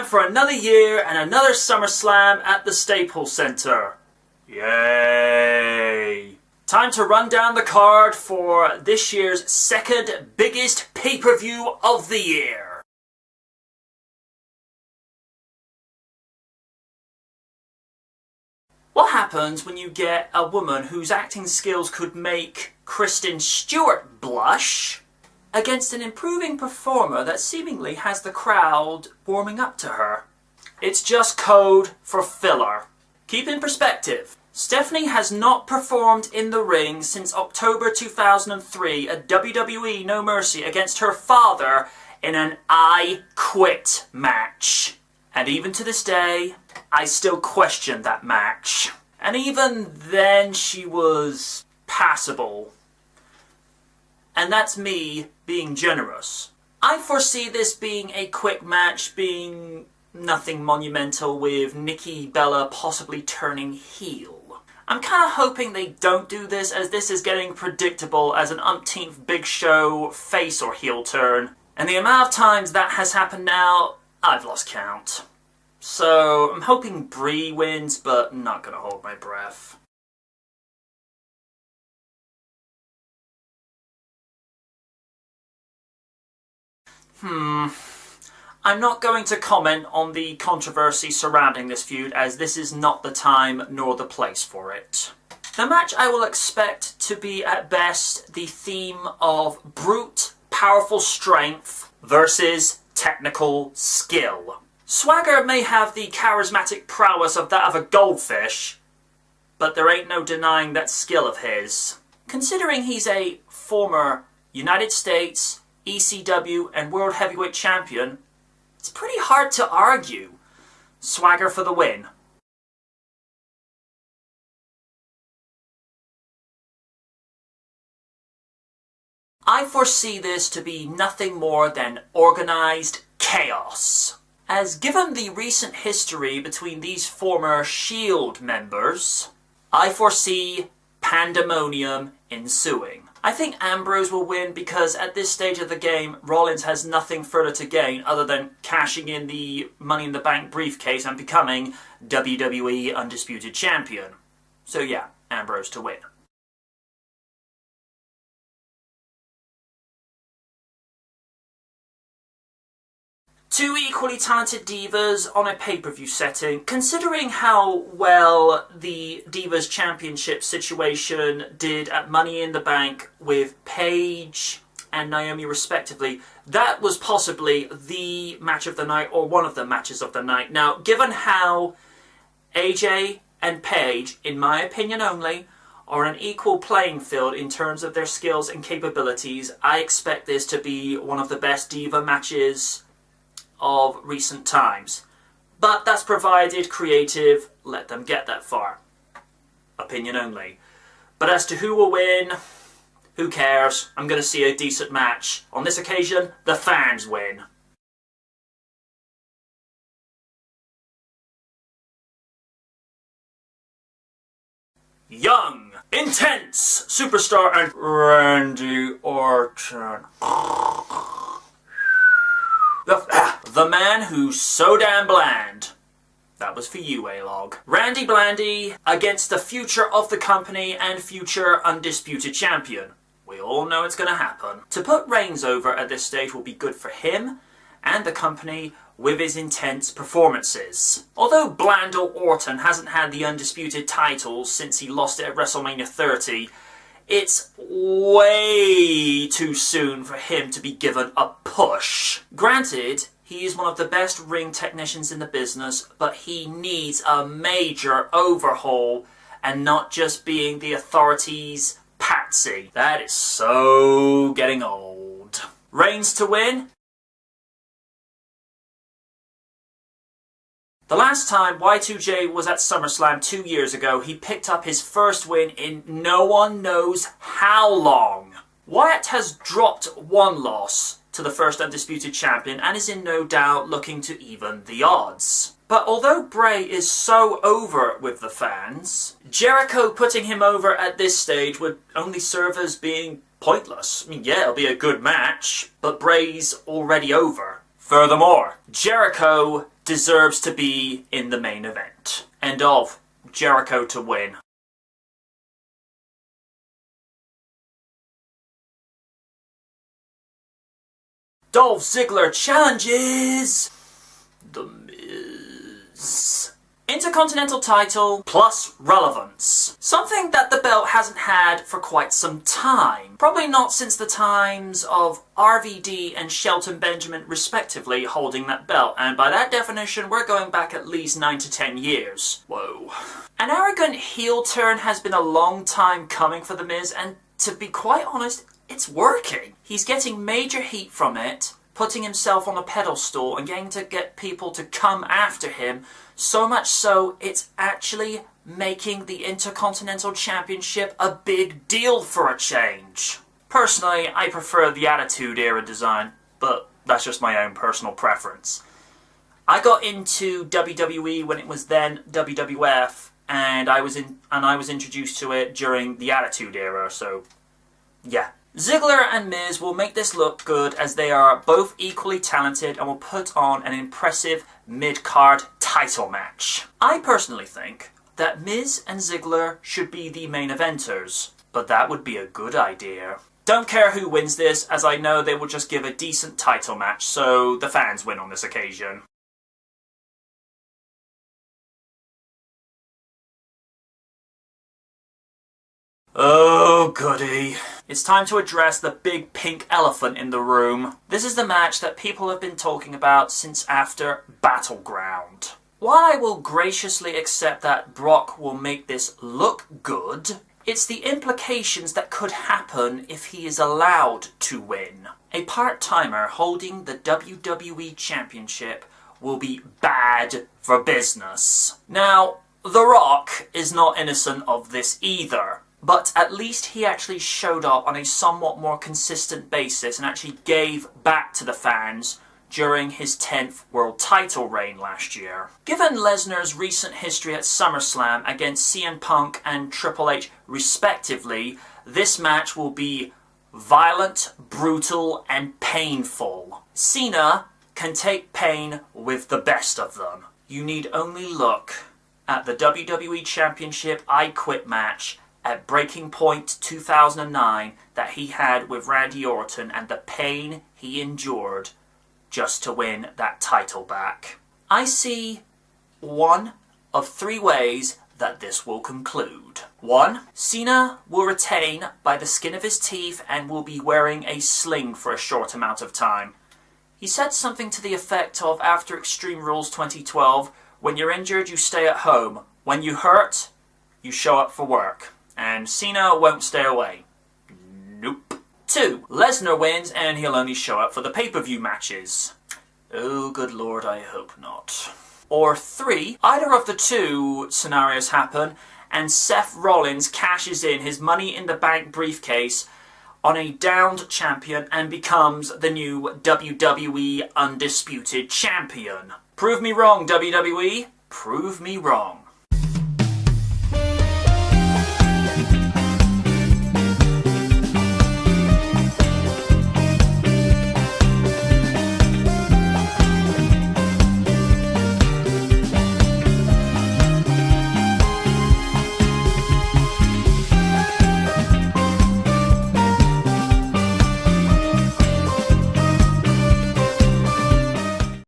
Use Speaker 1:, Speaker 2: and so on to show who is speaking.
Speaker 1: for another year and another SummerSlam at the Staples Center. Yay! Time to run down the card for this year's second biggest pay-per-view of the year. What happens when you get a woman whose acting skills could make Kristen Stewart blush against an improving performer that seemingly has the crowd warming up to her? It's just code for filler. Keep in perspective, Stephanie has not performed in the ring since October 2003 at WWE No Mercy against her father in an I Quit match. And even to this day, I still question that match. And even then, she was passable. And that's me being generous. I foresee this being a quick match, being nothing monumental, with Nikki Bella possibly turning heel. I'm kind of hoping they don't do this, as this is getting predictable as an umpteenth Big Show face or heel turn. And the amount of times that has happened now, I've lost count. So I'm hoping Brie wins, but not gonna hold my breath. I'm not going to comment on the controversy surrounding this feud, as this is not the time nor the place for it. The match I will expect to be at best the theme of brute, powerful strength versus technical skill. Swagger may have the charismatic prowess of that of a goldfish, but there ain't no denying that skill of his. Considering he's a former United States, ECW and World Heavyweight Champion, it's pretty hard to argue. Swagger for the win. I foresee this to be nothing more than organized chaos, as given the recent history between these former Shield members, I foresee pandemonium ensuing. I think Ambrose will win because at this stage of the game, Rollins has nothing further to gain other than cashing in the Money in the Bank briefcase and becoming WWE Undisputed Champion. So yeah, Ambrose to win. Two equally talented divas on a pay-per-view setting. Considering how well the Divas Championship situation did at Money in the Bank with Paige and Naomi respectively, that was possibly the match of the night, or one of the matches of the night. Now, given how AJ and Paige, in my opinion only, are an equal playing field in terms of their skills and capabilities, I expect this to be one of the best diva matches of recent times. But that's provided creative let them get that far. Opinion only. But as to who will win, who cares? I'm going to see a decent match. On this occasion, the fans win. Young, intense superstar and Randy Orton. The man who's so damn bland. That was for you, A-Log. Randy Blandy against the future of the company and future Undisputed Champion. We all know it's going to happen. To put Reigns over at this stage will be good for him and the company with his intense performances. Although Blandle Orton hasn't had the Undisputed titles since he lost it at WrestleMania 30, it's way too soon for him to be given a push. Granted, he is one of the best ring technicians in the business, but he needs a major overhaul and not just being the authorities' patsy. That is so getting old. Reigns to win? The last time Y2J was at SummerSlam 2 years ago, he picked up his first win in no one knows how long. Wyatt has dropped one loss to the first Undisputed Champion and is in no doubt looking to even the odds. But although Bray is so over with the fans, Jericho putting him over at this stage would only serve as being pointless. I mean, yeah, it'll be a good match, but Bray's already over. Furthermore, Jericho deserves to be in the main event. End of. Jericho to win. Dolph Ziggler challenges The Miz. Intercontinental title plus relevance. Something that the belt hasn't had for quite some time. Probably not since the times of RVD and Shelton Benjamin respectively holding that belt, and by that definition we're going back at least 9 to 10 years. Whoa. An arrogant heel turn has been a long time coming for The Miz, and to be quite honest, it's working. He's getting major heat from it, putting himself on a pedestal and getting to get people to come after him, so much so it's actually making the Intercontinental Championship a big deal for a change. Personally, I prefer the Attitude Era design, but that's just my own personal preference. I got into WWE when it was then WWF, and I was introduced to it during the Attitude Era, so yeah. Ziggler and Miz will make this look good as they are both equally talented and will put on an impressive mid-card title match. I personally think that Miz and Ziggler should be the main eventers, but that would be a good idea. Don't care who wins this, as I know they will just give a decent title match, so the fans win on this occasion. Oh goody. It's time to address the big pink elephant in the room. This is the match that people have been talking about since after Battleground. While I will graciously accept that Brock will make this look good, it's the implications that could happen if he is allowed to win. A part-timer holding the WWE Championship will be bad for business. Now, The Rock is not innocent of this either. But at least he actually showed up on a somewhat more consistent basis and actually gave back to the fans during his 10th world title reign last year. Given Lesnar's recent history at SummerSlam against CM Punk and Triple H respectively, this match will be violent, brutal, and painful. Cena can take pain with the best of them. You need only look at the WWE Championship I Quit match at Breaking Point 2009 that he had with Randy Orton and the pain he endured just to win that title back. I see one of 3 ways that this will conclude. 1. Cena will retain by the skin of his teeth and will be wearing a sling for a short amount of time. He said something to the effect of, after Extreme Rules 2012, when you're injured you stay at home, when you hurt you show up for work. And Cena won't stay away. Nope. 2. Lesnar wins and he'll only show up for the pay-per-view matches. Oh, good lord, I hope not. Or 3. Either of the 2 scenarios happen and Seth Rollins cashes in his Money in the Bank briefcase on a downed champion and becomes the new WWE Undisputed Champion. Prove me wrong, WWE. Prove me wrong.